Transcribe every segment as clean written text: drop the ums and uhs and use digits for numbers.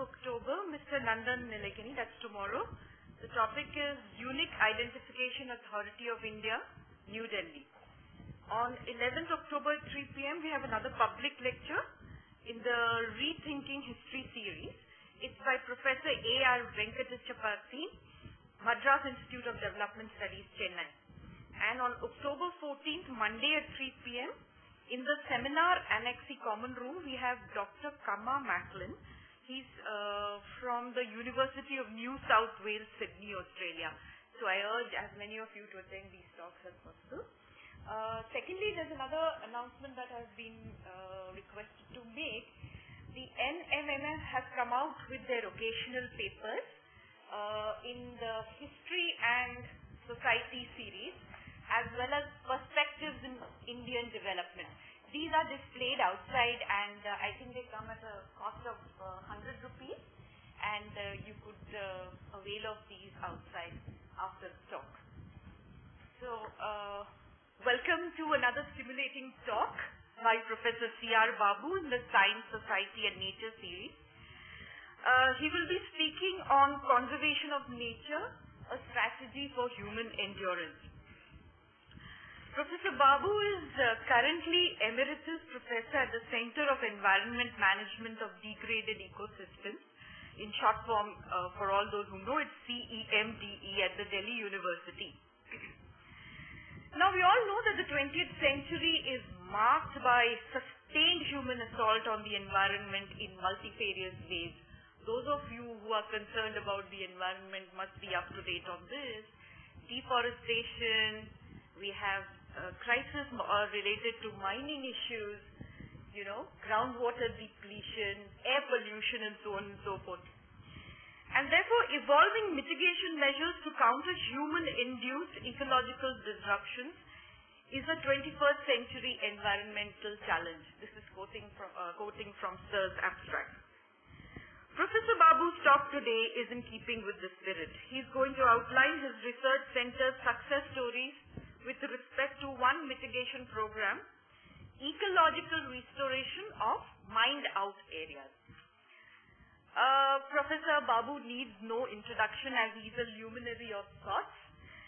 October, Mr. Nandan Nilekani, that's tomorrow. The topic is Unique Identification Authority of India, New Delhi. On 11th October at 3 p.m. we have another public lecture in the Rethinking History series. It's by Professor A.R. Venkatachapati, Madras Institute of Development Studies, Chennai. And on October 14th, Monday at 3 p.m., in the seminar Annexe Common Room, we have Dr. Kama Macklin. He's from the University of New South Wales, Sydney, Australia. So I urge as many of you to attend these talks as possible. Secondly, there's another announcement that has been requested to make. The NMMF has come out with their occasional papers in the History and Society series, as well as Perspectives in Indian Development. These are displayed outside, and I think they come at a cost of 100 rupees, and you could avail of these outside after the talk. So, welcome to another stimulating talk by Professor C.R. Babu in the Science, Society and Nature series. He will be speaking on conservation of nature, a strategy for human endurance. Professor Babu is currently Emeritus Professor at the Center of Environment Management of Degraded Ecosystems. In short form, for all those who know, it's CEMDE at the Delhi University. Now, we all know that the 20th century is marked by sustained human assault on the environment in multifarious ways. Those of you who are concerned about the environment must be up to date on this. Deforestation, we have crisis related to mining issues, groundwater depletion, air pollution, and so on and so forth. And therefore, evolving mitigation measures to counter human-induced ecological disruptions is a 21st century environmental challenge. This is quoting from Sir's abstract. Professor Babu's talk today is in keeping with the spirit. He's going to outline his research center's success stories with respect to one mitigation program, ecological restoration of mined-out areas. Professor Babu needs no introduction as he's a luminary of sorts,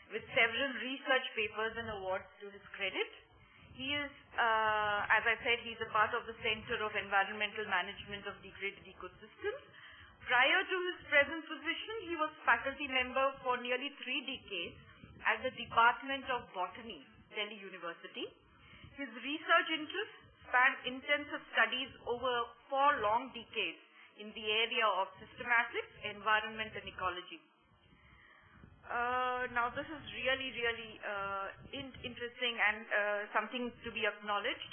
with several research papers and awards to his credit. He is, as I said, he's a part of the Center of Environmental Management of Degraded Ecosystems. Prior to his present position, he was faculty member for nearly 3 decades at the Department of Botany, Delhi University. His research interests span intensive studies over 4 long decades in the area of systematics, environment, and ecology. Now, this is really interesting and something to be acknowledged.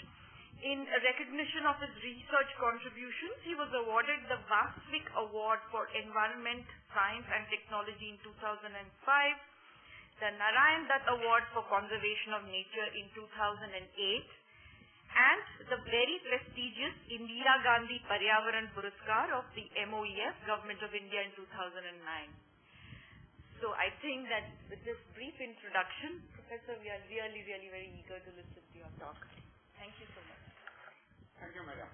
In recognition of his research contributions, he was awarded the Vasvik Award for Environment, Science, and Technology in 2005, the Narayan Dutt Award for Conservation of Nature in 2008, and the very prestigious Indira Gandhi Paryavaran Puraskar of the MOEF, Government of India, in 2009. So I think that with this brief introduction, Professor, we are really very eager to listen to your talk. Thank you so much. Thank you, Madam.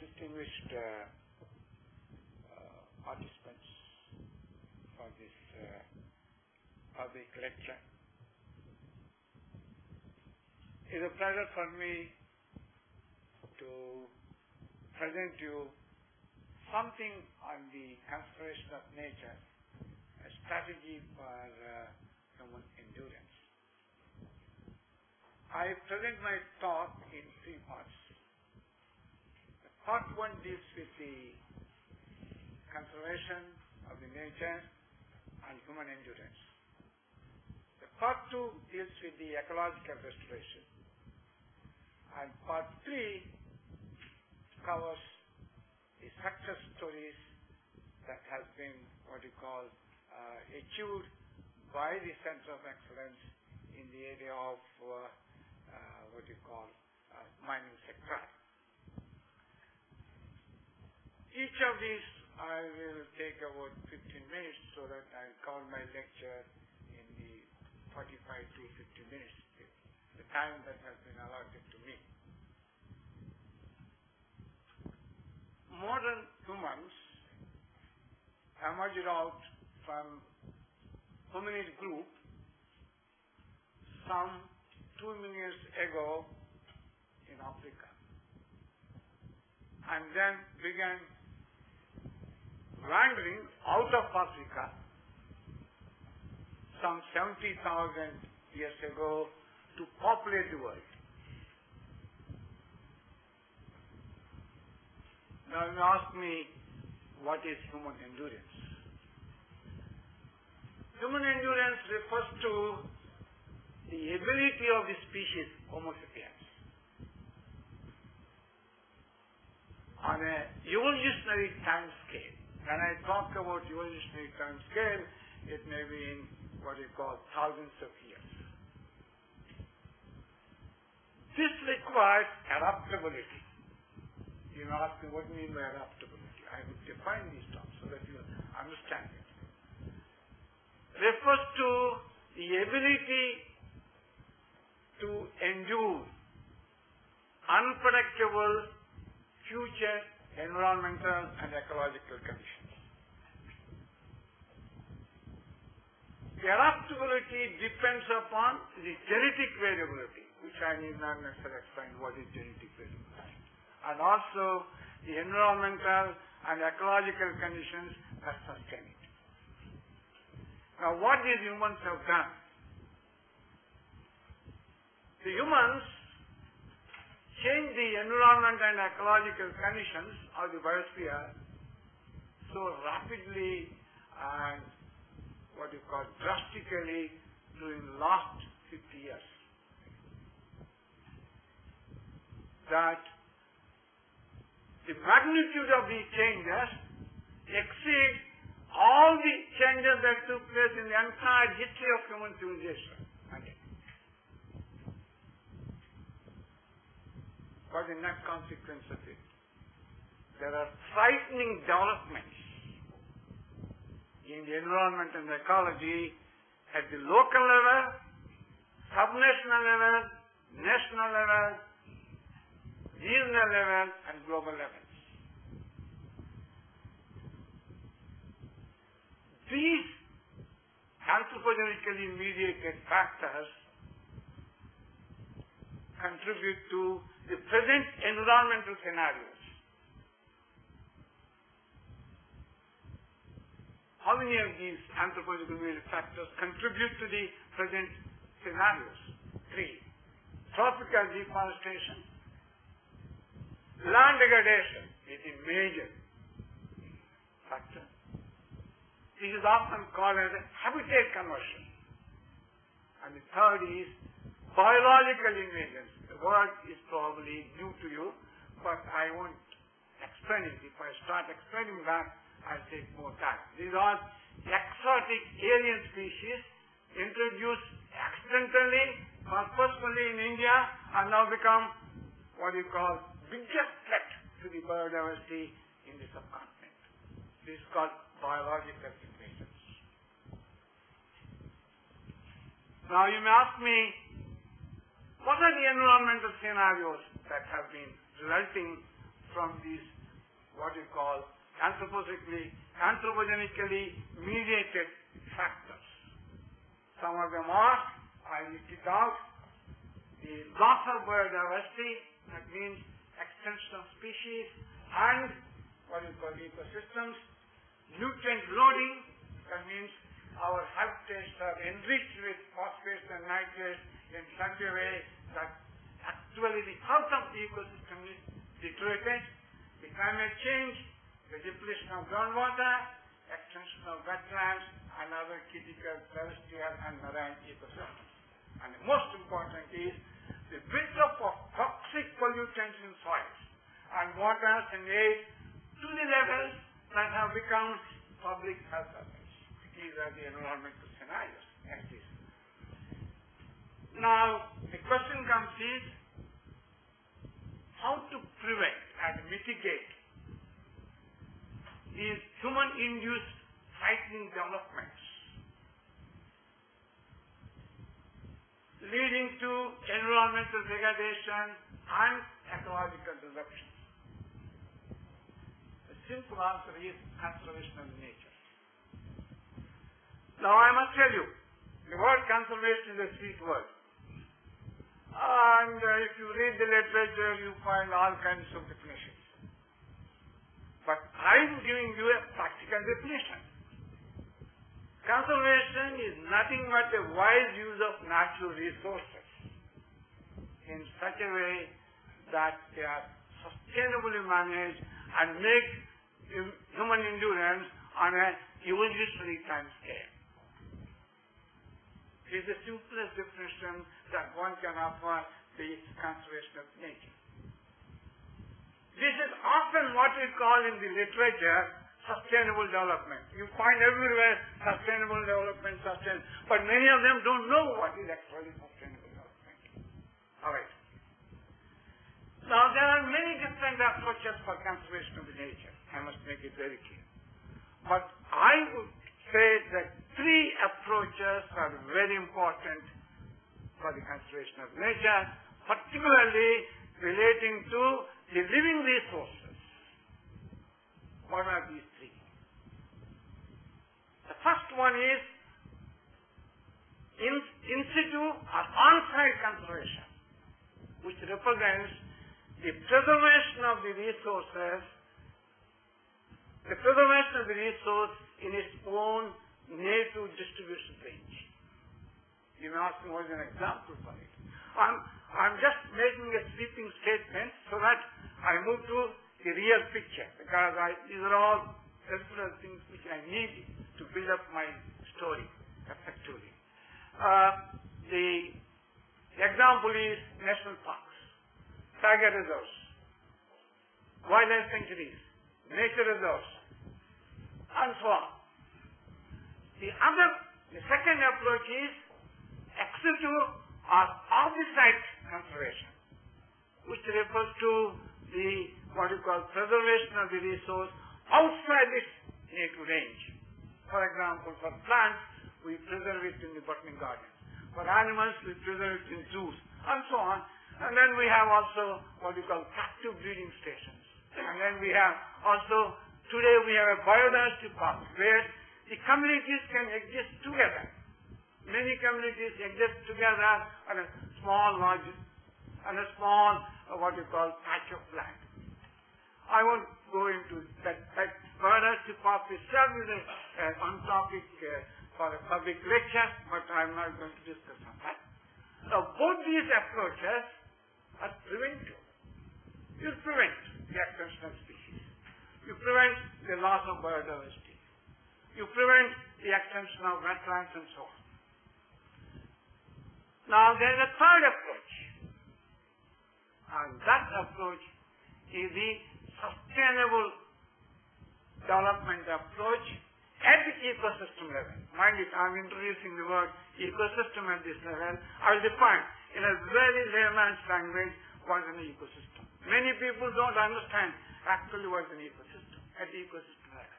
Distinguished participants for this public lecture. It is a pleasure for me to present you something on the conservation of nature, a strategy for human endurance. I present my talk in 3 parts. Part 1 deals with the conservation of the nature and human endurance. The part 2 deals with the ecological restoration. And part 3 covers the success stories that has been achieved by the Center of Excellence in the area of mining sector. Each of these I will take about 15 minutes so that I will cover my lecture in the 45 to 50 minutes, the time that has been allotted to me. modern humans emerged out from hominid group some 2 million years ago in Africa, and then began wandering out of Africa some 70,000 years ago to populate the world. Now you ask me, what is human endurance? Human endurance refers to the ability of the species Homo sapiens on a evolutionary time scale. When I talk about evolutionary time scale, it may be in what we call thousands of years. This requires adaptability. You may ask me, what do you mean by adaptability? I will define these terms so that you understand it. Refers to the ability to endure unpredictable future environmental and ecological conditions. The adaptability depends upon the genetic variability, which I need not necessarily explain what is genetic variability, and also the environmental and ecological conditions that sustain it. Now, what these humans have done? The humans change the environment and ecological conditions of the biosphere so rapidly and what you call drastically during the last 50 years that the magnitude of these changes exceeds all the changes that took place in the entire history of human civilization. What is the net consequence of it? There are frightening developments in the environment and the ecology at the local level, subnational level, national level, regional level, and global levels. These anthropogenically mediated factors contribute to the present environmental scenarios. How many of these anthropogenically mediated factors contribute to the present scenarios? 3. Tropical deforestation. Land degradation is a major factor. This is often called as a habitat conversion. And the third is biological invasion. The word is probably new to you, but I won't explain it. If I start explaining that, I'll take more time. These are exotic alien species introduced accidentally, purposefully in India, and now become what you call biggest threat to the biodiversity in the subcontinent. This is called biological invasions. Now you may ask me, what are the environmental scenarios that have been resulting from these, what you call, anthropogenically mediated factors? Some of them are, I listed out, the loss of biodiversity, that means extinction of species, and what you call ecosystems, nutrient loading, that means our habitats are enriched with phosphates and nitrates in such a way that actually the health of the ecosystem is deteriorated. The climate change, the depletion of groundwater, extension of wetlands, and other critical terrestrial and marine ecosystems. And the most important is the buildup of toxic pollutants in soils and waters and air to the levels that have become public health hazards. These are the environmental scenarios. Next is. Now, the question comes is, how to prevent and mitigate these human-induced frightening developments leading to environmental degradation and ecological disruption. simple answer is conservation of nature. Now I must tell you, the word conservation is a sweet word. And if you read the literature, you find all kinds of definitions. But I'm giving you a practical definition. Conservation is nothing but a wise use of natural resources in such a way that they are sustainably managed and make human endurance on a evolutionary time scale. It is the simplest definition that one can offer the conservation of nature. This is often what we call in the literature sustainable development. You find everywhere sustainable development, but many of them don't know what is actually sustainable development. All right. Now, there are many different approaches for conservation of the nature. I must make it very clear. But I would say that three approaches are very important for the conservation of nature, particularly relating to the living resources. What are these three? The first one is in situ or on-site conservation, which represents the preservation of the resources, the preservation of the resource in its own native distribution range. You may ask me what is an example for it. I'm just making a sweeping statement so that I move to the real picture, because these are all several things which I need to build up my story effectively. The example is national parks, tiger reserves, wildlife sanctuaries, nature reserves, and so on. The second approach is ex situ or off-the-site conservation, which refers to the what you call preservation of the resource outside its native range. For example, for plants, we preserve it in the botanic gardens. For animals, we preserve it in zoos, and so on. And then we have also what we call captive breeding stations. And then we have also, today we have a biodiversity park where the communities can exist together. Many communities exist together on a small lodge, on a small, what you call, patch of land. I won't go into that. Biodiversity park itself is on topic for a public lecture, but I'm not going to discuss on that. Now, both these approaches are preventive. You prevent the extinction of species. You prevent the loss of biodiversity. You prevent the extinction of wetlands and so on. Now, there is a third approach, and that approach is the sustainable development approach at the ecosystem level. Mind it, I'm introducing the word ecosystem at this level. I will define in a very layman's language what is an ecosystem. Many people don't understand actually what is an ecosystem at the ecosystem level.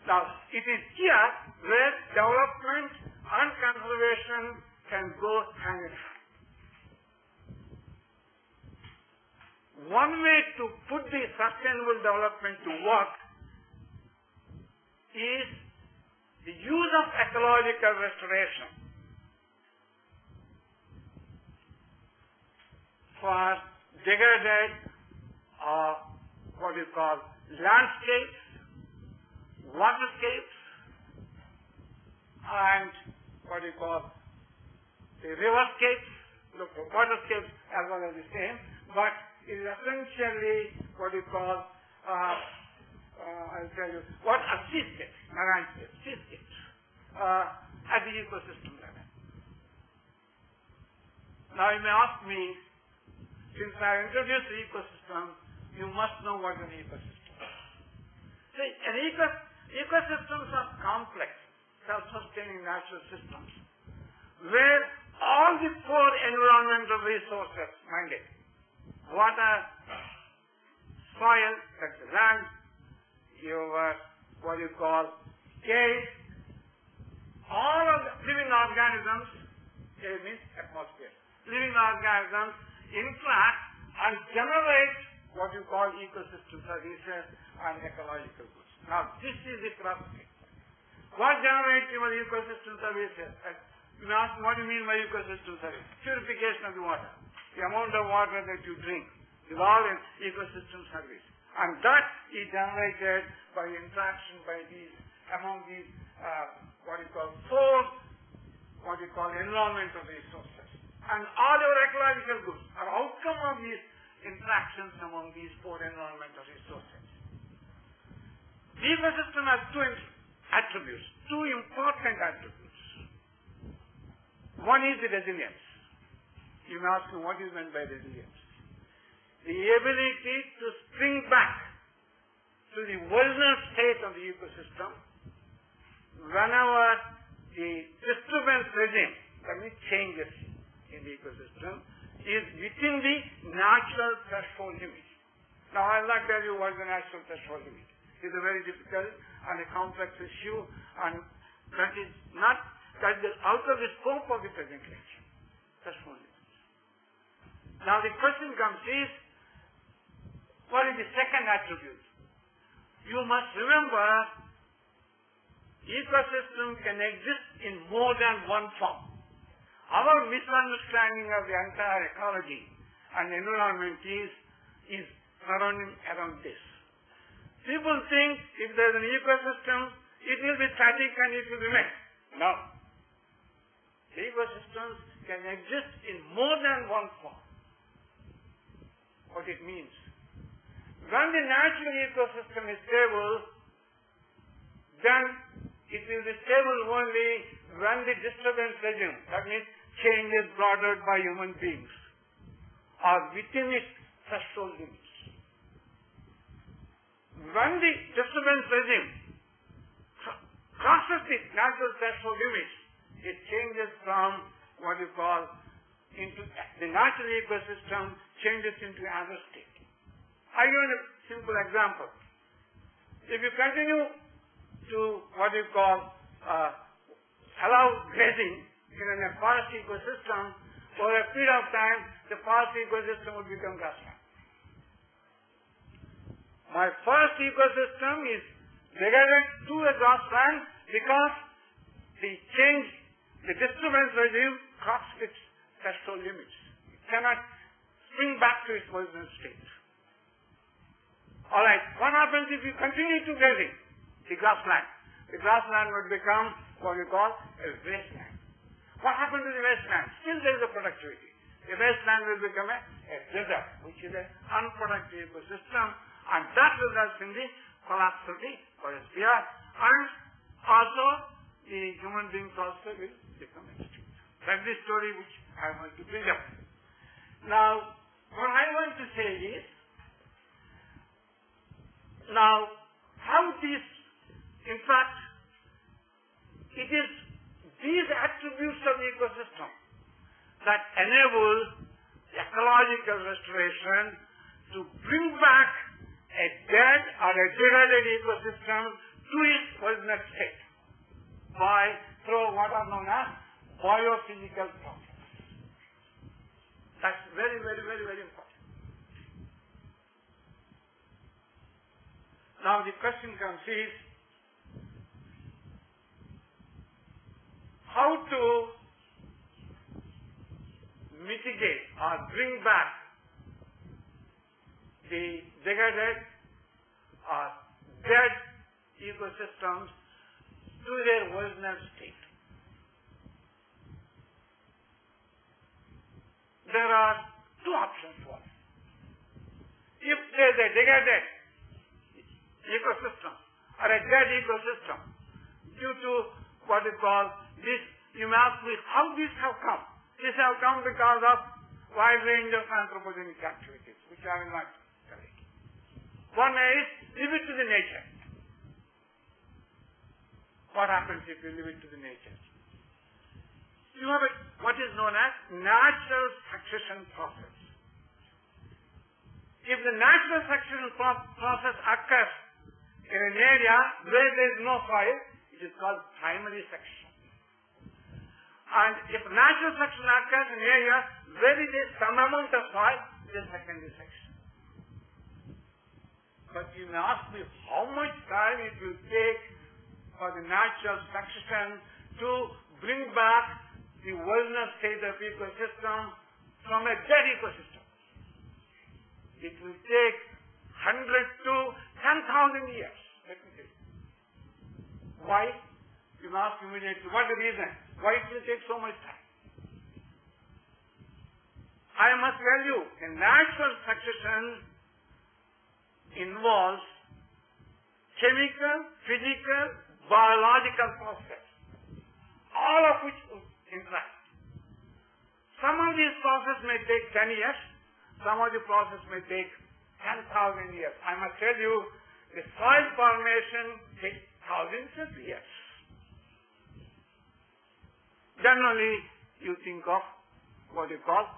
Now, it is here where development and conservation can go hand in hand. One way to put the sustainable development to work is the use of ecological restoration for degraded what you call landscapes, waterscapes, and what you call the riverscapes. Look, waterscapes as well as the same, but it is essentially what you call I'll tell you what are seascapes, marine seascapes at the ecosystem level. Now you may ask me, since I introduced the ecosystem, you must know what an ecosystem is. See, ecosystems are complex, self-sustaining natural systems, where all the four environmental resources, mind it, water, soil, that's the land, your what you call air, all of the living organisms, air means atmosphere, living organisms interact and generate what you call ecosystem services and ecological goods. Now, this is the process. What generates your ecosystem services? You ask, what do you mean by ecosystem service? Purification of the water. The amount of water that you drink is all an ecosystem service. And that is generated by interaction among these, what you call environmental resources. And all our ecological goods are outcome of these interactions among these four environmental resources. The ecosystem has two important attributes. One is the resilience. You may ask me, what is meant by resilience? The ability to spring back to the original state of the ecosystem whenever the disturbance regime, that means changes in the ecosystem, is within the natural threshold limit. Now, I'll not tell you what is the natural threshold limit. It's a very difficult and a complex issue, and that is out of the scope of the present lecture. Threshold limit. Now, the question comes is, what is the second attribute? You must remember, ecosystem can exist in more than one form. Our misunderstanding of the entire ecology and environment is surrounding around this. People think if there is an ecosystem, it will be static and it will remain. No. Ecosystems can exist in more than one form. What it means? When the natural ecosystem is stable, then it will be stable only when the disturbance regime, that means changes brought out by human beings, are within its threshold limits. When the disturbance regime crosses the natural threshold limits, it changes from what you call into the natural ecosystem changes into another state. I give you a simple example. If you continue to what you call allow grazing in a forest ecosystem, over a period of time, the forest ecosystem will become grassland. My forest ecosystem is degraded to a grassland because the disturbance regime crosses its threshold limits. It cannot spring back to its original state. Alright, what happens if you continue to grazing the grassland? The grassland would become what we call a wasteland. What happens to the wasteland? Still there is a productivity. The wasteland will become a desert, which is an unproductive ecosystem, and that results in the collapse of the biosphere, and also the human beings also will become extinct. That's the story which I want to bring up. Now, what I want to say is, now, how this, in fact, it is these attributes of the ecosystem that enable ecological restoration to bring back a dead or a degraded ecosystem to its original state through what are known as biophysical process. That's very, very, very, very important. Now the question comes is, how to mitigate or bring back the degraded or dead ecosystems to their original state. There are two options for it. If there is a degraded ecosystem or a dead ecosystem due to what is called this, you may ask me how this have come. This have come because of wide range of anthropogenic activities, which I will not tell you. One is leave it to the nature. What happens if you leave it to the nature? You have what is known as natural succession process. If the natural succession process occurs in an area where there is no soil, it is called primary succession. And if natural succession occurs in an area where there is some amount of soil, it is secondary succession. But you may ask me how much time it will take for the natural succession to bring back the original state of ecosystem from a dead ecosystem. It will take 100 to 10,000 years. Let me tell you. Why? You may ask immediately, what is the reason? Why it will take so much time? I must tell you, the natural succession involves chemical, physical, biological process, all of which interact. Some of these processes may take 10 years, some of the processes may take 10,000 years. I must tell you, the soil formation takes thousands of years. Generally, you think of what you call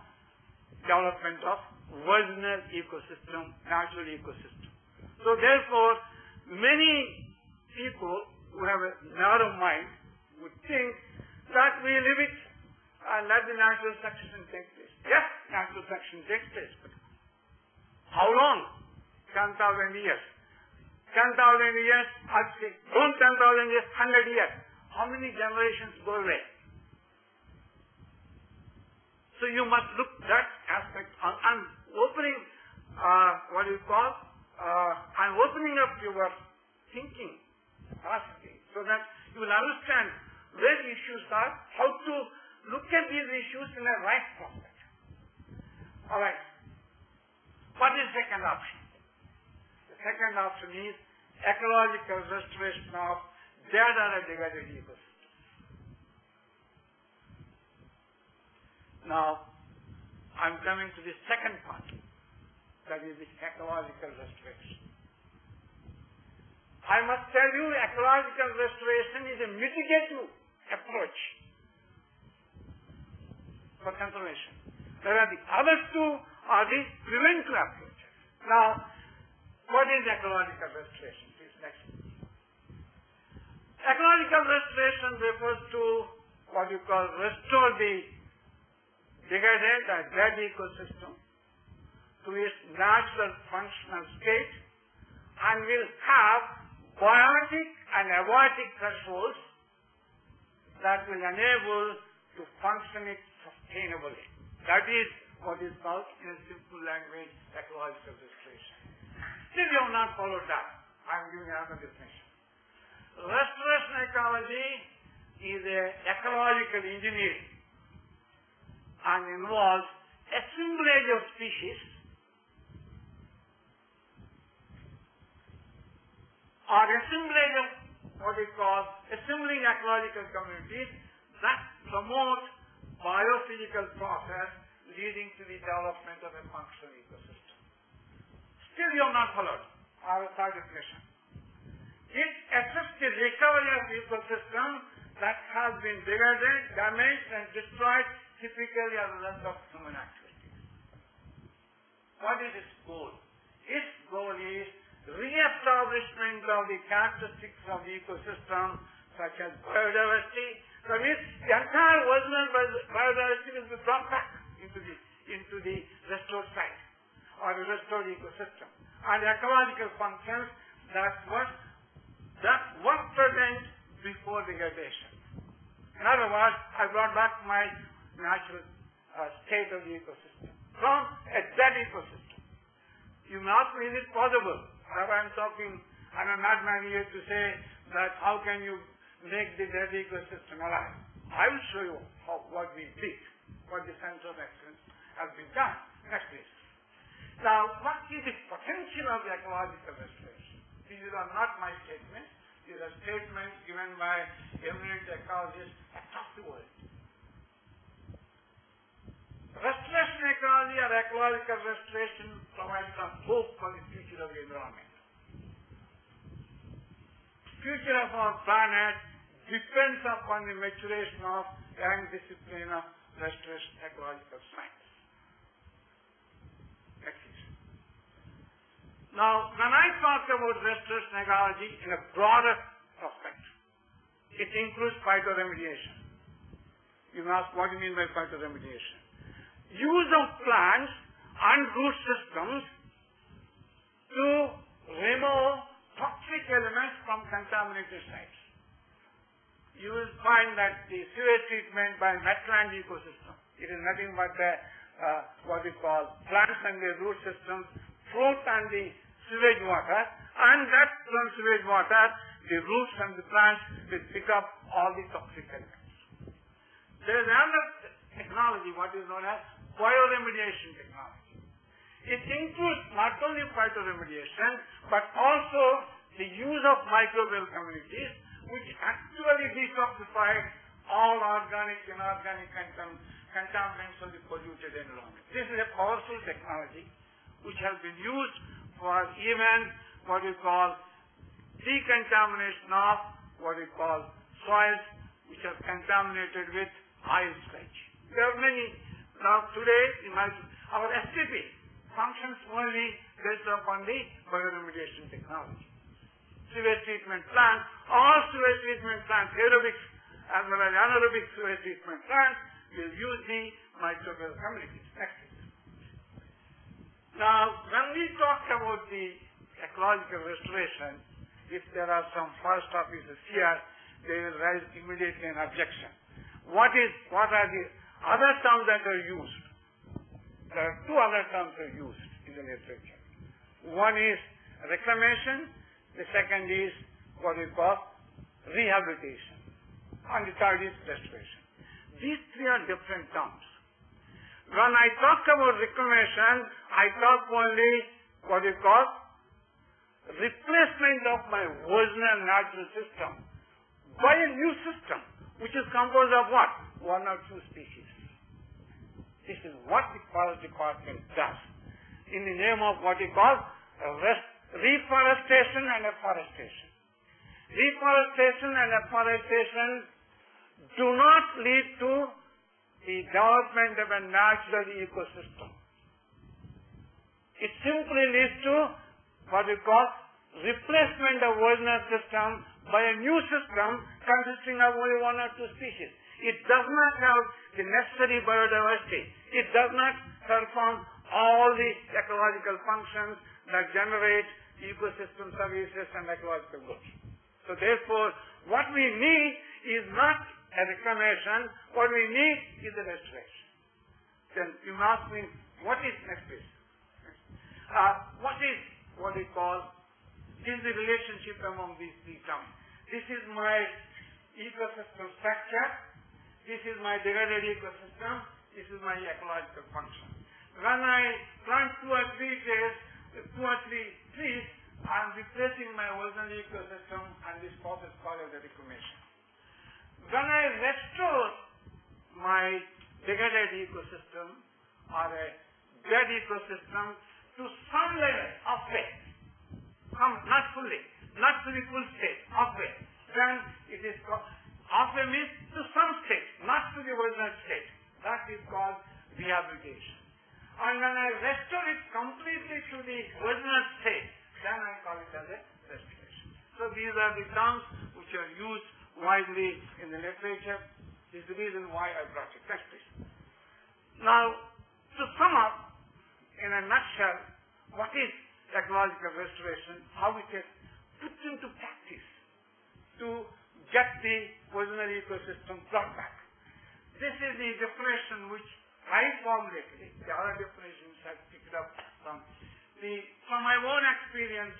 development of original ecosystem, natural ecosystem. So therefore, many people who have a narrow mind would think that we leave it and let the natural succession take place. Yes, natural succession takes place, but how long? 10,000 years. 10,000 years, I'd say, don't 10,000 years, 100 years. How many generations go away? So you must look that aspect. I'm opening, I'm opening up your thinking capacity so that you will understand where the issues are, how to look at these issues in a right perspective. All right. What is the second option? The second option is ecological restoration of dead or degraded ecosystems. Now, I'm coming to the second part, that is the ecological restoration. I must tell you, ecological restoration is a mitigative approach for conservation. Whereas the other two are the preventive approaches. Now, what is ecological restoration? Please, next. Ecological restoration refers to what you call restore the degraded or dead ecosystem to its natural functional state and will have biotic and abiotic thresholds that will enable to function it sustainably. That is what is called, in a simple language, ecological restoration. Still you have not followed that. I am giving another definition. Restoration ecology is an ecological engineering and involves assemblage of species or assemblage of what we call assembling ecological communities that promote biophysical process leading to the development of a functional ecosystem. Still you have not followed our third definition. It assists the recovery of the ecosystem that has been degraded, damaged and destroyed typically as a result of human activities. What is its goal? Its goal is re-establishment of the characteristics of the ecosystem, such as biodiversity. That means the entire original biodiversity will be brought back into the restored site or the restored ecosystem. And ecological functions that were present before degradation. In other words, I brought back my natural state of the ecosystem from a dead ecosystem. You may ask me, is it possible? I'm a madman here to say that how can you make the dead ecosystem alive? I will show you what we did, what the Center of Excellence has been done. Next please. Now, what is the potential of the ecological restoration? These are not my statements. These are statements given by eminent ecologists across the world. Restoration ecology or ecological restoration provides some hope for the future of the environment. Future of our planet depends upon the maturation of young discipline of restoration ecological science. Next please. Now, when I talk about restoration ecology in a broader perspective, it includes phytoremediation. You may ask, what do you mean by phytoremediation? Use of plants and root systems to remove toxic elements from contaminated sites. You will find that the sewage treatment by wetland ecosystem, it is nothing but what we call plants and their root systems float on the sewage water, and that from sewage water, the roots and the plants will pick up all the toxic elements. There is another technology, what is known as bioremediation technology. It includes not only phytoremediation, but also the use of microbial communities, which actually detoxify all organic, inorganic contaminants of the polluted environment. This is a powerful technology which has been used for even what we call decontamination of what we call soils which are contaminated with oil sludge. There are many. Now today, our STP functions only based upon the bioremediation technology. Sewage treatment plants, all sewage treatment plants, aerobic as well as anaerobic sewage treatment plants will use the microbial communities. Next. Now, when we talk about the ecological restoration, if there are some forest officers here, they will raise immediately an objection. What are the other terms that are used? There are two other terms that are used in the literature. One is reclamation, the second is what we call rehabilitation, and the third is restoration. These three are different terms. When I talk about reclamation, I talk only what we call replacement of my original natural system by a new system, which is composed of what? One or two species. This is what the forest department does in the name of what we call reforestation and afforestation. Reforestation and afforestation do not lead to the development of a natural ecosystem. It simply leads to what we call replacement of original system by a new system consisting of only one or two species. It does not have the necessary biodiversity. It does not perform all the ecological functions that generate ecosystem services and ecological goods. So therefore, what we need is not a reclamation. What we need is a restoration. Then you ask me, what is restoration? What is what we call is the relationship among these three terms? This is my ecosystem structure. This is my degraded ecosystem. This is my ecological function. When I plant two or three trees, I am replacing my original ecosystem, and this process called as a reclamation. When I restore my degraded ecosystem or a dead ecosystem to some level of it, not fully full state, of it, then it is called, of a means to some state, not to the original state. That is called rehabilitation. And when I restore it completely to the original state, then I call it as a restoration. So these are the terms which are used widely in the literature. This is the reason why I brought it. Next, please. Now, to sum up, in a nutshell, what is ecological restoration, how it is put into practice to get the original ecosystem brought back. This is the definition which I formulated. The other definitions I picked up from my own experience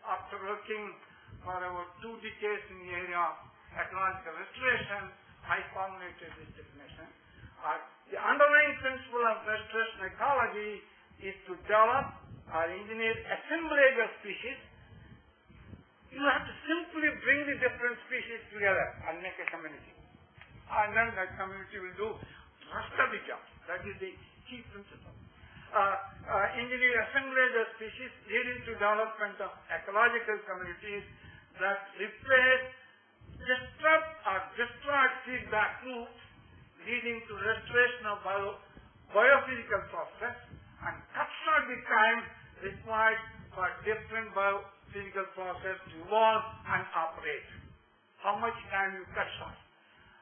after working for about 2 decades in the area of ecological restoration. I formulated this definition. The underlying principle of restoration ecology is to develop or engineer assemblage of species. You have to simply bring the different species together and make a community. And then that community will do the rest of the job. That is the key principle. Engineer assemblage of species leading to development of ecological communities that replace disrupt or destroyed feedback loops leading to restoration of biophysical process and cut short the time required for different biophysical process to evolve and operate. How much time you cut short?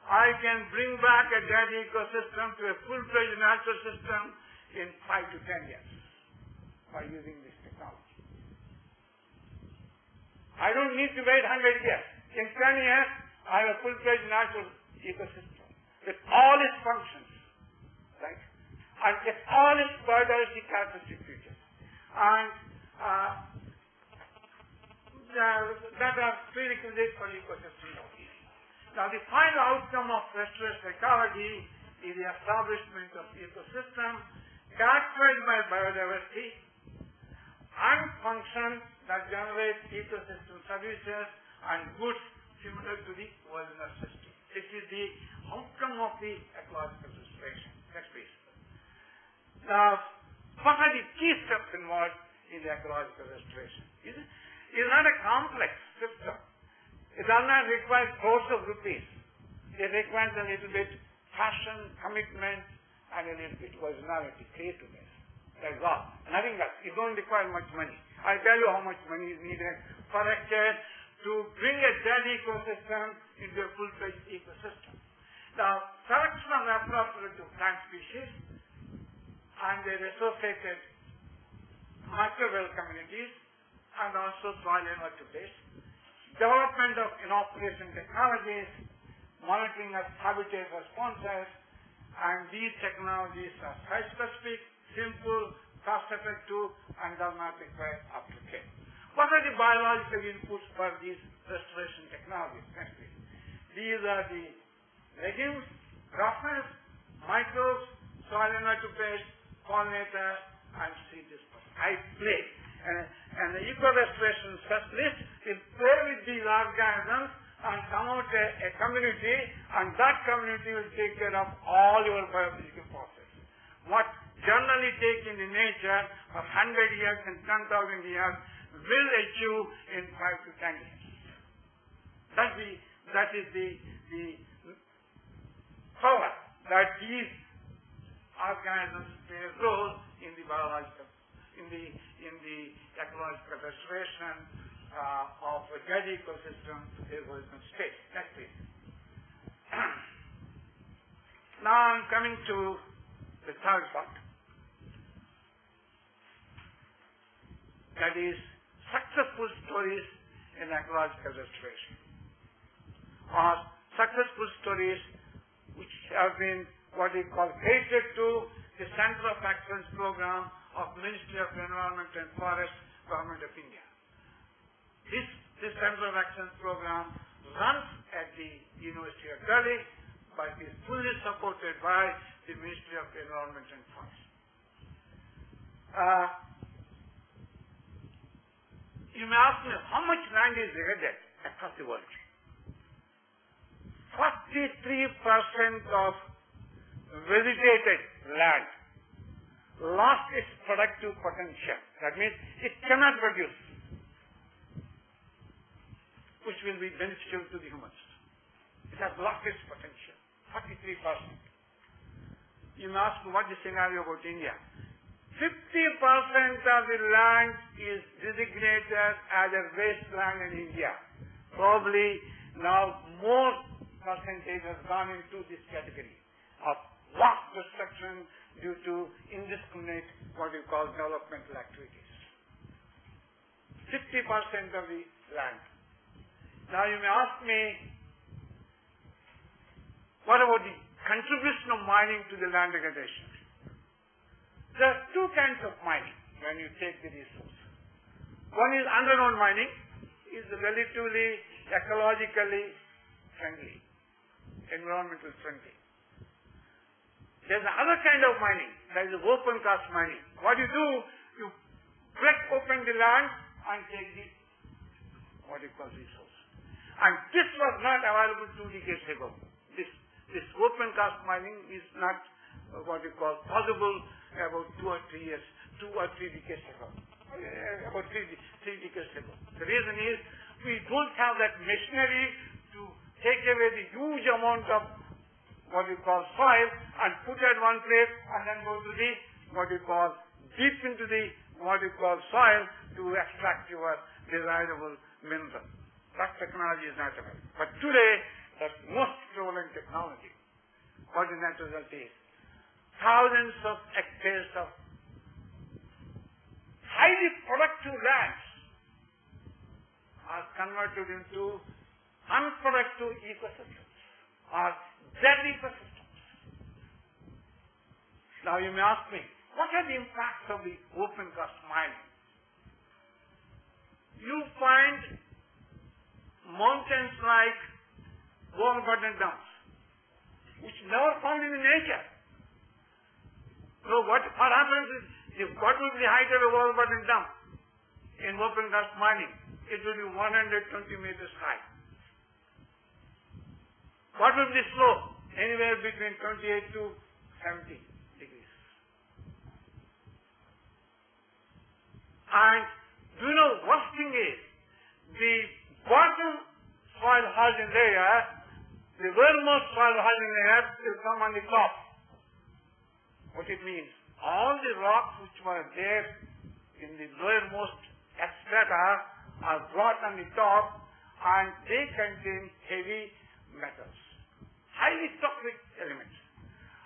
I can bring back a dead ecosystem to a full-fledged natural system in 5 to 10 years by using this technology. I don't need to wait 100 years. In 10 years, I have a full-fledged natural ecosystem with all its functions, right? And with all its biodiversity characteristic features. And that are prerequisites for ecosystem health. Now, the final outcome of restoration ecology is the establishment of ecosystem characterized by biodiversity and functions that generate ecosystem services and goods similar to the original system. This is the outcome of the ecological restoration. Next please. Now, what are the key steps involved in the ecological restoration? It is not a complex system. It does not require crores of rupees. It requires a little bit passion, commitment, and a little bit originality, creativeness. That's all. Nothing else. You don't require much money. I'll tell you how much money is needed for a kid to bring a dead ecosystem into a full-fledged ecosystem. Now, selection of appropriate plant species and their associated microbial communities and also soil and water base, development of inoculation technologies, monitoring of habitat responses, and these technologies are site-specific, simple, cost-effective, and does not require aftercare. What are the biological inputs for these restoration technologies? Next please. These are the legumes, grasses, microbes, soil and water base, pollinator, and seed dispersal. I play. And the eco-restoration specialist will play with these organisms and come out a community, and that community will take care of all your biophysical processes. What generally take in the nature of 100 years and 10,000 years will achieve in 5 to 10 years. That is the power that these organisms play a role in the biological, in the ecological restoration of a dead ecosystem to their original state. Next please. Now I'm coming to the third part. That is successful stories in ecological restoration, or successful stories which have been what we call catered to the Center of Excellence program of Ministry of Environment and Forest, Government of India. This Center of Excellence program runs at the University of Delhi, but is fully supported by the Ministry of Environment and Forest. You may ask me, how much land is degraded across the world? 43% of vegetated land lost its productive potential. That means it cannot produce, which will be beneficial to the humans. It has lost its potential. 43%. You may ask, what is the scenario about India? 50% of the land is designated as a wasteland in India. Probably now more percentage has gone into this category of vast destruction due to indiscriminate what you call developmental activities. 50% of the land. Now you may ask me, what about the contribution of mining to the land degradation? There are two kinds of mining when you take the resource. One is underground mining, is relatively ecologically friendly, environmental friendly. There's another kind of mining, that is open cast mining. What you do, you break open the land and take the what you call resource. And this was not available 2 decades ago. This open cast mining is not what you call possible about 2 or 3 years, 2 or 3 decades ago. About 3 decades ago. The reason is we don't have that machinery to take away the huge amount of what you call soil and put at one place and then go to the what you call deep into the what you call soil to extract your desirable mineral. That technology is not available. But today, the most prevalent technology, what the net result is, thousands of hectares of highly productive lands are converted into unproductive ecosystems or dead ecosystems. Now you may ask me, what are the impacts of the open cast mining? You find mountains like overburden dumps, which never found in nature. So what happens is, what will be the height of a overburden dump in open cast mining? It will be 120 meters high. What will be the slope? Anywhere between 28 to 70 degrees. And do you know, worst thing is, the bottom soil holding layer, the lowermost soil holding layer will come on the top. What it means? All the rocks which were there in the lowermost strata are brought on the top, and they contain heavy metals, highly toxic elements.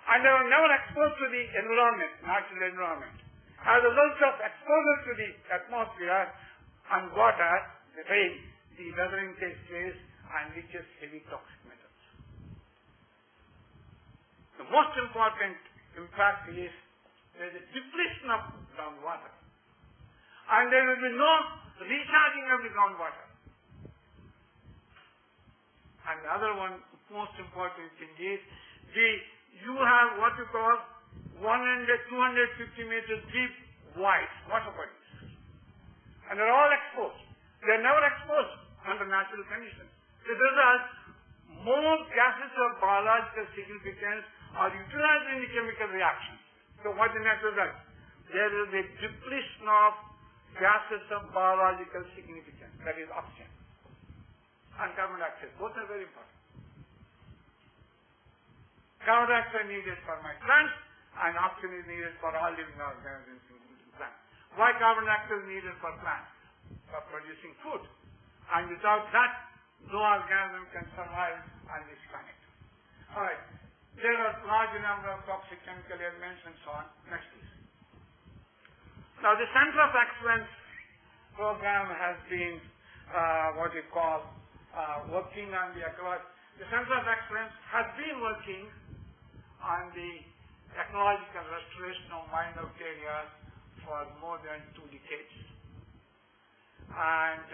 And they were never exposed to the environment, natural environment. As a result of exposure to the atmosphere and water, the rain, the weathering takes place and reaches heavy toxic metals. The most important impact is there is a depletion of groundwater. And there will be no recharging of the groundwater. And the other one, most important thing is, you have what you call 250 meters deep wide water bodies. And they're all exposed. They're never exposed under natural conditions. As a result, more gases of biological significance are utilized in the chemical reaction. So what is the net result? There is a depletion of gases of biological significance, that is oxygen and carbon dioxide. Both are very important. Carbon dioxide needed for my plants, and oxygen is needed for all living organisms in plants. Why carbon dioxide is needed for plants? For producing food. And without that, no organism can survive on this planet. Alright. There are large number of toxic chemical elements and so on. Next please. Now the Center of Excellence program has been what we call working on the ecology. The Center of Excellence has been working on the ecological restoration of mined out areas for more than 2 decades. And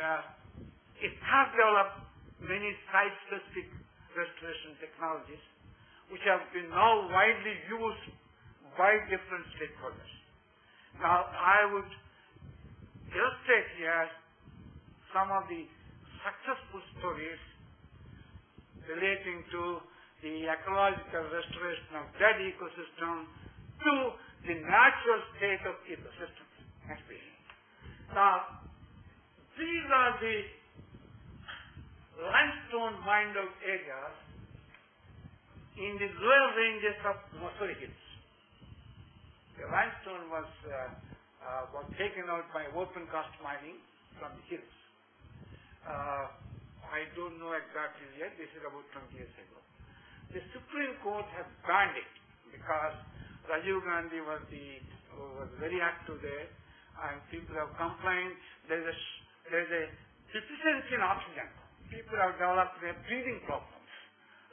it has developed many site-specific restoration technologies which have been now widely used by different stakeholders. Now, I would illustrate here some of the successful stories relating to the ecological restoration of dead ecosystem to the natural state of ecosystems. Next page. Now, these are the limestone mined out areas in the lower ranges of Missouri Hills. The limestone was taken out by open cast mining from the hills. I don't know exactly yet. This is about 20 years ago. The Supreme Court has banned it because Rajiv Gandhi was very active there, and people have complained. There's a deficiency in oxygen. People have developed their breathing problems.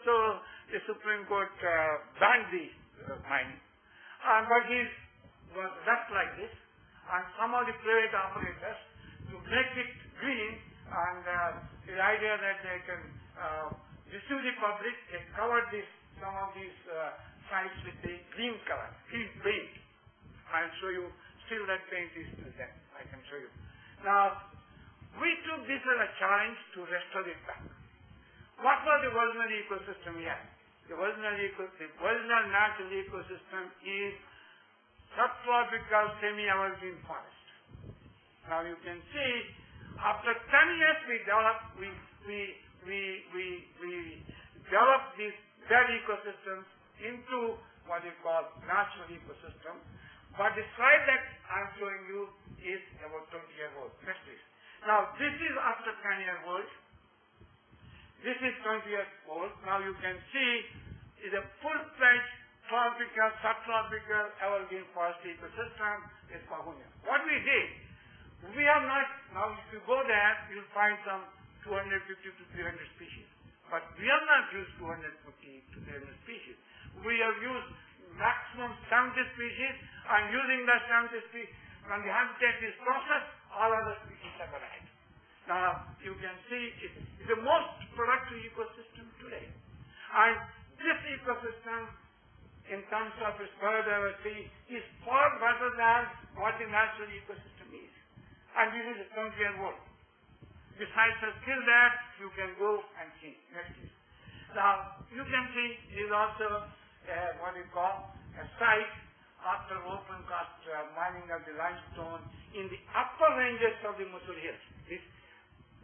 So the Supreme Court banned the mining. But it was left like this, and some of the private operators, to make it green, and the idea that they can deceive the public, they covered some of these sites with a green color, green paint. I'll show you, still that paint is still there. I can show you. Now, we took this as a challenge to restore it back. What was the original ecosystem here? The original natural ecosystem is subtropical semi-evergreen forest. Now you can see, after 10 years we developed these dead ecosystems into what we call natural ecosystem. But the slide that I'm showing you is about 20 years old. Next please. Now this is after 10 years old. This is 20 years old. Now you can see is a full-fledged tropical, subtropical, evergreen forest ecosystem is Babu. What we did, We have not, now if you go there, you'll find some 250 to 300 species. But we have not used 250 to 300 species. We have used maximum 70 species, and using that 70 species, when the habitat is processed, all other species have arrived. Now, you can see it's the most productive ecosystem today. And this ecosystem, in terms of its biodiversity, is far better than what the natural ecosystem is. And this is a 20-year-old. The sites are still there, you can go and see. Next please. Now, you can see is also what you call a site after open cast mining of the limestone in the upper ranges of the Musul Hills.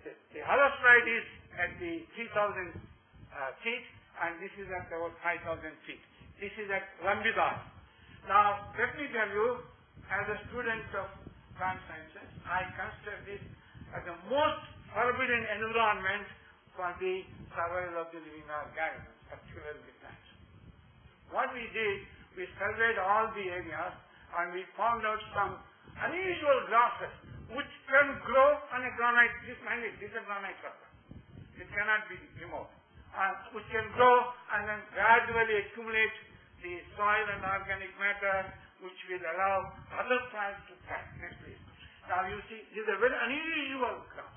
The other side is at the 3,000 feet, and this is at about 5,000 feet. This is at Ramsar. Now, let me tell you, as a student of plant sciences, I consider this as the most forbidden environment for the survival of the living organisms, particularly the plants. What we did, we surveyed all the areas, and we found out some unusual grasses which can grow on a granite. This is a granite rock. It cannot be removed. Which can grow and then gradually accumulate the soil and organic matter, which will allow other plants to thrive. Next please. Now you see, this is a very unusual grass.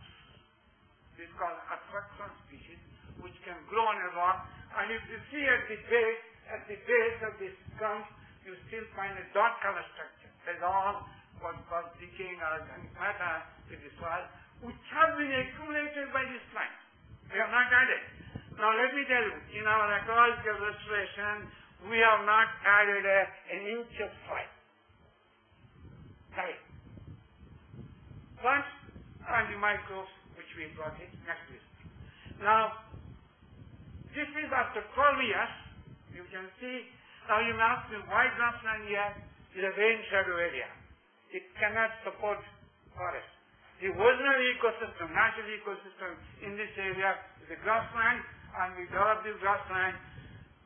This is called anthropogenically species, which can grow on a rock. And if you see at the base of this trunk, you still find a dark color structure. That is all what called decaying organic matter in the soil, which has been accumulated by this plant. We have not added. Now let me tell you, in our ecological restoration, we have not added an inch of soil. Right. Plants and the microbes which we brought in. Next please. Now, this is after 12 years. You can see, now you may ask me why grassland here is a rain shadow area. It cannot support forest. The original ecosystem, natural ecosystem in this area is a grassland, and we develop this grassland.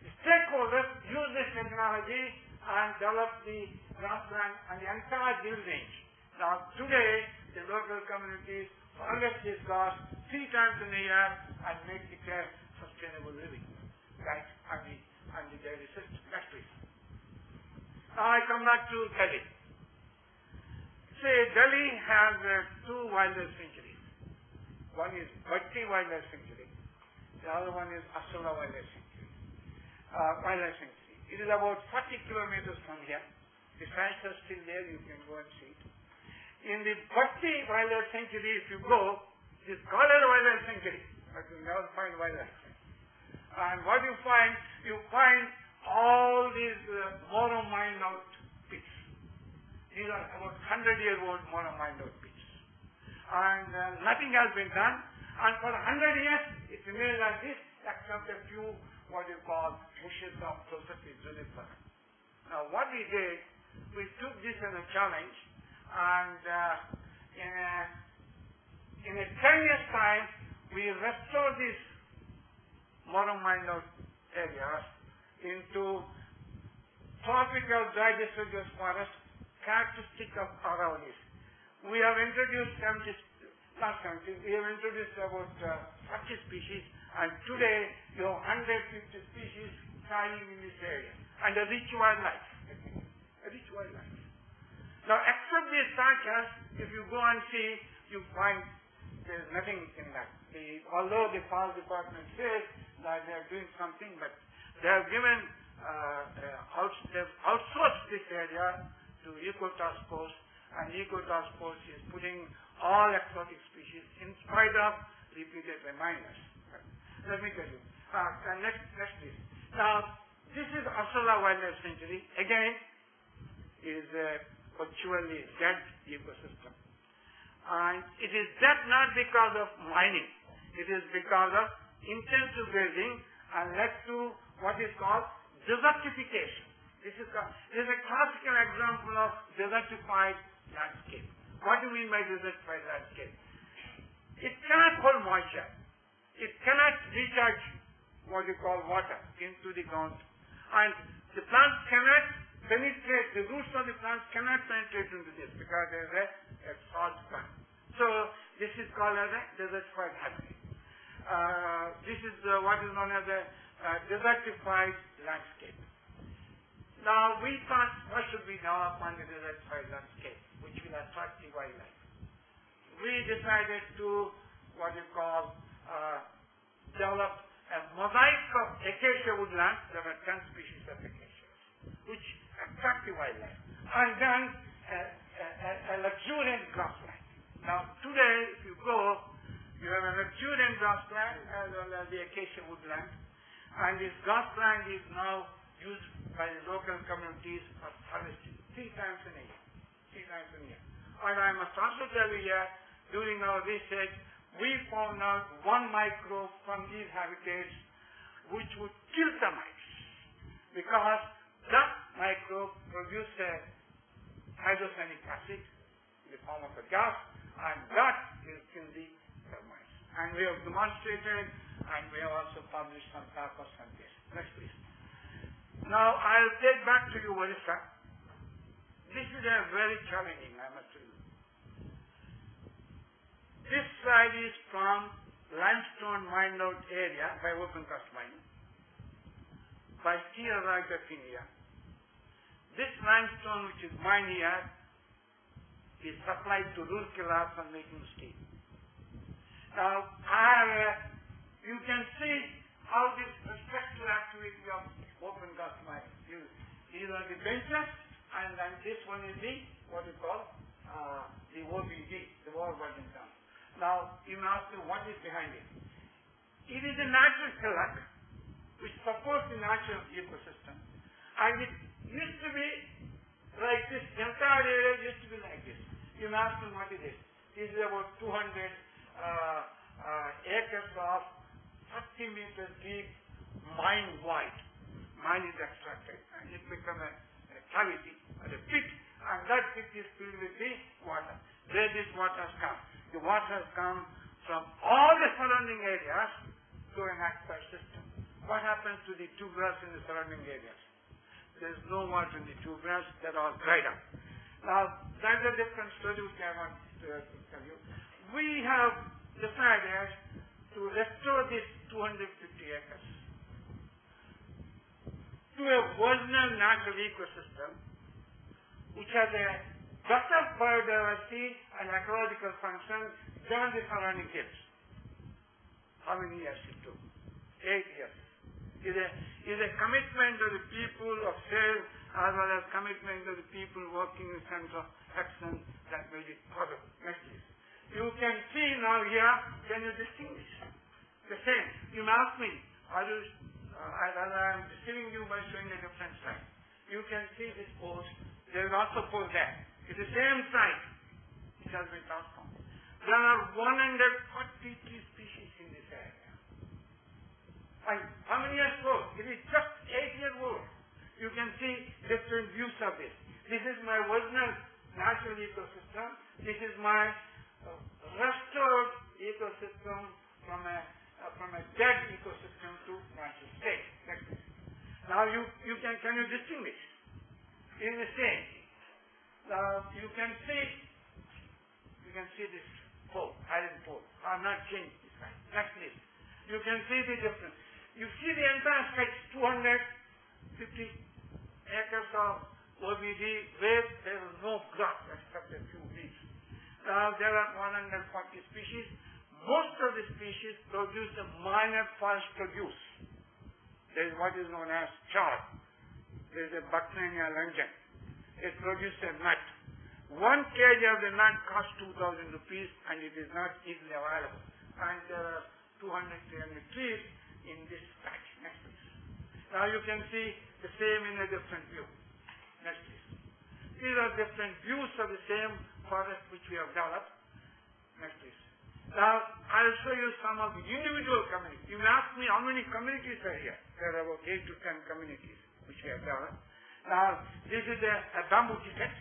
The stakeholders use this technology and develop the grassland and the entire hill range. Now today, the local communities harvest this grass 3 times in a year and make it a sustainable living, right? And the dairy system. Next please. Now I come back to Delhi. Say Delhi has 2 wildlife sanctuaries. One is Bhatti Wildlife Sanctuary. The other one is Asala Wildlife Sanctuary. It is about 40 kilometers from here. The sites are still there. You can go and see it. In the Bhatti Wildlife Sanctuary, if you go, it is called a wildlife sanctuary, but you never find wildlife. And what you find all these mono mined out pits. These are about 100-year-old mono mined out pits. And nothing has been done. And for 100 years, it remained like this, except a few, what you call, bushes of processes really far. Now what we did, we took this as a challenge, and in a 10 years time, we restored these mono mined out areas into tropical dry deciduous forest characteristic of Aravallis. We have introduced we have introduced about 40 species, and today you have 150 species thriving in this area, and a rich wildlife. Now, except these structures, if you go and see, you find there is nothing in that. Although the forest department says that they are doing something, but they have given they've outsourced this area to Eco Task Force, and Eco Task Force is putting all exotic species in spite of repeated reminders. Let me tell you. Next please. Now, this is Asala Wildlife Sanctuary. Again, is a virtually dead ecosystem. And it is dead not because of mining. It is because of intensive grazing and led to what is called desertification. This is a classical example of desertified landscape. What do you mean by desertified landscape? It cannot hold moisture. It cannot recharge what you call water into the ground. And the plants cannot penetrate the roots of the plants cannot penetrate into this because there is a salt plant. So this is called as a desertified habitat. This is what is known as a desertified landscape. Now we thought, what should we develop on the desertified landscape, which will attract the wildlife? We decided to what you call develop a mosaic of acacia woodlands. There are 10 species of acacias, which attract the wildlife, and then a luxuriant grassland. Now today, if you go, you have a luxuriant grassland as well as the acacia woodland, and this grassland is now used by the local communities for harvesting 3 times in a year. 3 times in a year. And I must also tell you here, during our research, we found out 1 microbe from these habitats which would kill termites, because that microbe produces a hydrocyanuric acid in the form of a gas, and that will kill the termites. And we have demonstrated, and we have also published some papers on this. Next please. Now I'll take back to you Orissa. This is a very challenging, I must tell you. This side is from limestone mined out area by open cast mining, by steel right of India. This limestone which is mined here is supplied to Rourkela for making steel. Now you can see how this structural activity of open cast mining. These are the benches, and then this one is the what you call the OBD, the wall button down. Now you may ask me what is behind it. It is a natural hillock which supports the natural ecosystem, and it used to be like this. The entire area used to be like this. You may ask me what it is. This is about 200 acres of 30 meters deep mine wide. Mine is extracted and it becomes a cavity or a pit, and that pit is filled with the water. Where this water has come? The water has come from all the surrounding areas to an aquifer system. What happens to the tuberous in the surrounding areas? There is no water in the tuberous, they're all dried up. Now, that's a different story which I want to tell you. We have decided to restore this 250 acres to a original natural ecosystem which has a better biodiversity and ecological function than the surrounding hills. How many years it took? 8 years. Is a commitment to the people of sales as well as commitment to the people working in Center of Excellence that made it possible. Next please. You can see now here, can you distinguish? The same. You may ask me, I'm deceiving you by showing a different side. You can see this post. There is also post there. It's the same site. It has been transformed. There are 143 species in this area. And how many years old? It is just 8 years old. You can see different views of this. This is my original natural ecosystem. This is my restored ecosystem from a dead ecosystem to natural state. Now can you distinguish? It is the same. Now you can see this pole, iron pole. I have not changed this side. Next please. You can see the difference. You see the entire stretch, 250 acres of OBD where there is no grass except a few weeds. Now there are 140 species. Most of the species produce a minor forest produce. There is what is known as char. There is a Bucknania lungeon. It produces a nut. 1 kg of the nut costs 2,000 rupees and it is not easily available. And there are 200-300 trees in this patch. Next please. Now you can see the same in a different view. Next please. These are different views of the same forest which we have developed. Next please. Now I'll show you some of the individual communities. You may ask me how many communities are here. There are about 8 to 10 communities which we have developed. Now this is a bamboo thicket.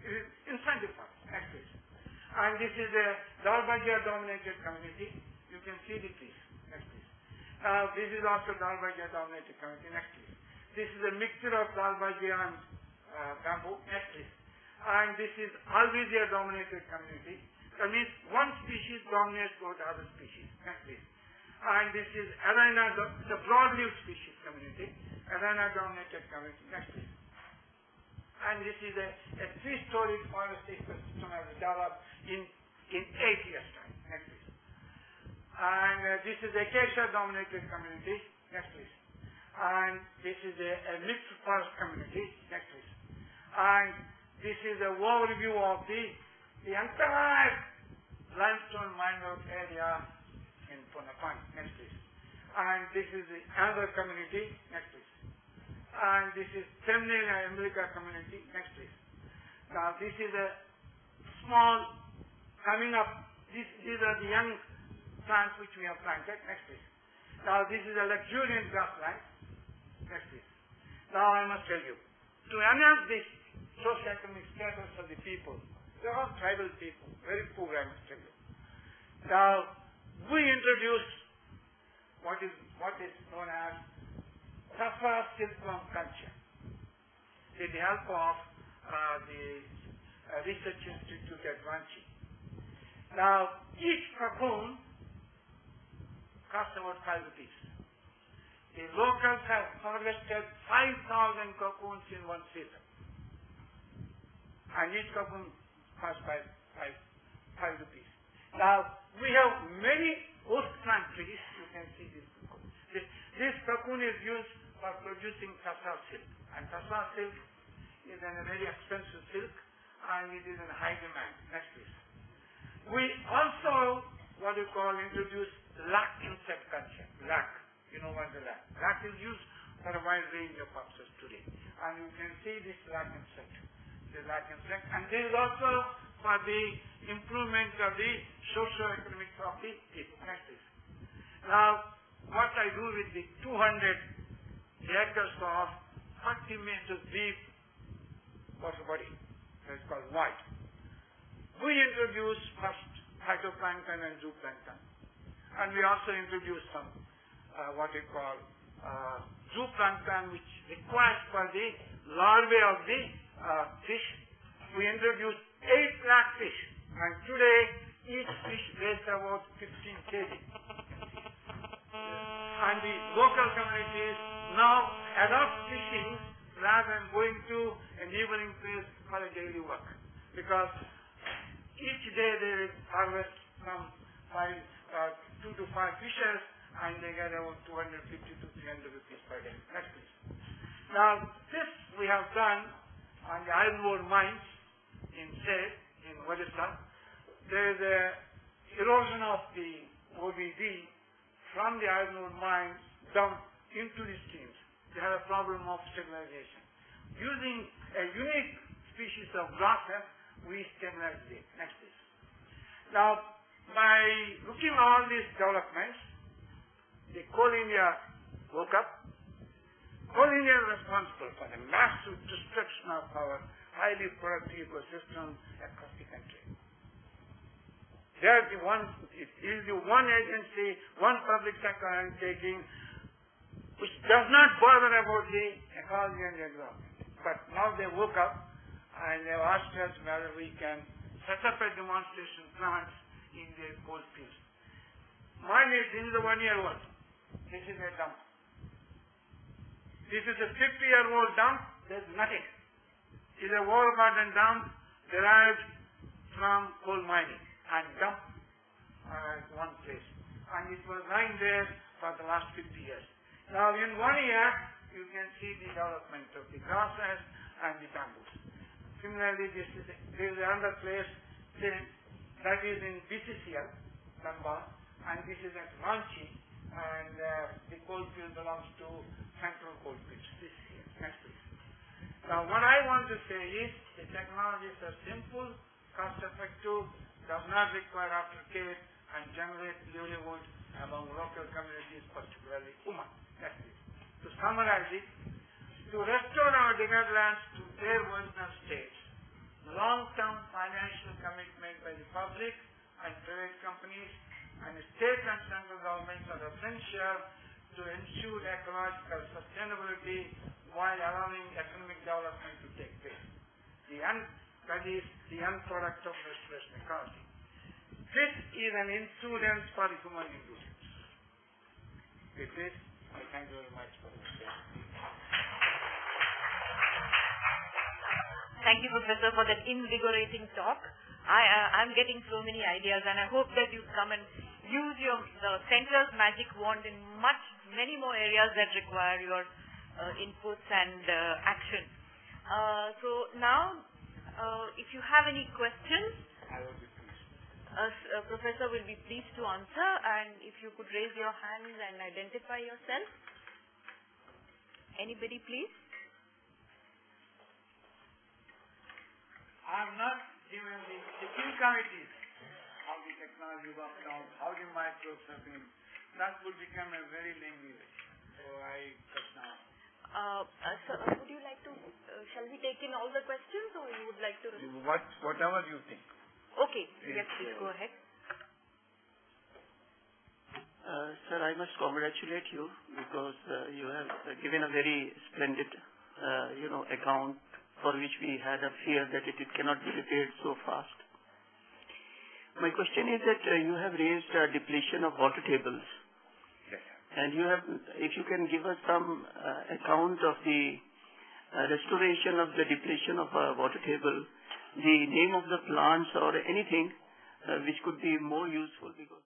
It is inside the forest. Next please. And this is a Dalbagia dominated community. You can see the trees. Next please. This is also Dalbagia dominated community. Next please. This is a mixture of Dalbagia and bamboo. Next please. And this is alvesia dominated community. That means one species dominates over the other species. Next please. And this is arena, the broad-leaved species community. Arena dominated community. Next please. And this is a three-story forest ecosystem has developed in 8 years' time. Next please. And this is acacia dominated community. Next please. And this is a mixed forest community. Next please. And this is an overview of the entire limestone mine road area in Punapani. Next please. And this is another community. Next please. And this is Temnina America community. Next please. Now this is a small coming up. These are the young plants which we have planted. Next please. Now this is a luxuriant grassland. Next please. Now I must tell you, to enhance this socio-economic status of the people, they are all tribal people, very poor I must tell you. Now we introduce what is known as Safa silkworm culture with the help of the Research Institute at Ranchi. Now, each cocoon costs about 5 rupees. The locals have harvested 5,000 cocoons in one season. And each cocoon costs 5 rupees. Now, we have many oak plant trees. You can see this cocoon. This cocoon is used for producing tassar silk. And tassar silk is a very expensive silk and it is in high demand. Next please. We also, what you call, introduce lac insect culture. Lac. You know what the lac? Lac is used for a wide range of purposes today. And you can see this lac insect. The lac insect. And this is also for the improvement of the socio-economic of the people. Next please. Now, what I do with the 200 acres of 40 meters deep water body, that is called white. We introduce first phytoplankton and zooplankton. And we also introduce some what we call zooplankton, which requires for the larvae of the fish. We introduce 8 lakh fish. And today, each fish weighs about 15 kg. And the local communities now adopt fishing rather than going to a neighboring place for a daily work. Because each day they harvest some 2 to 5 fishes and they get about 250 to 300 rupees per day. Next please. Now this we have done on the iron ore mines in Seth, in Odisha. There is a erosion of the OBD from the iron ore mines down into the streams. They have a problem of stabilization. Using a unique species of grasses, we stabilize it. Next please. Now, by looking at all these developments, the Coal India woke up. Coal India is responsible for the massive destruction of our highly productive ecosystem across the country. They are the one, it is the one agency, one public sector undertaking which does not bother about the ecology and the environment. But now they woke up and they have asked us whether we can set up a demonstration plant in their coal fields. Mine is, this is a 1-year-old. This is a dump. This is a 50-year-old dump. There's nothing. It is a wall garden dump derived from coal mining and dumped at one place. And it was lying there for the last 50 years. Now in 1 year, you can see the development of the grasses and the bamboos. Similarly, there is another place that is in BCCL, Ramsar, and this is at Ranchi, and the coal field belongs to Central Coal Fields. This here. Next please. Now what I want to say is the technologies are simple, cost-effective, does not require aftercare, and generate livelihood among local communities, particularly women. Next please. To summarize it, to restore our degraded lands to their original state, long-term financial commitment by the public and private companies and state and central governments are essential to ensure ecological sustainability while allowing economic development to take place. That is the end product of restoration ecology. This is an insurance for human endurance. With this, I thank you very much for listening. Thank you, Professor, for that invigorating talk. I'm getting so many ideas, and I hope that you come and use the center's magic wand in many more areas that require your inputs and action. So now, if you have any questions, I will be pleased. Professor will be pleased to answer, and if you could raise your hand and identify yourself. Anybody, please? I am not given the incomities how the technology works out, how the microbes have been. That would become a very lengthy way. So I cut now. Sir, would you like to, shall we take in all the questions, or you would like to? Whatever you think. Okay, yes, please go ahead. Sir, I must congratulate you because you have given a very splendid, account for which we had a fear that it cannot be repaired so fast. My question is that you have raised depletion of water tables. Yes. And if you can give us some account of the restoration of the depletion of water table, the name of the plants or anything which could be more useful, because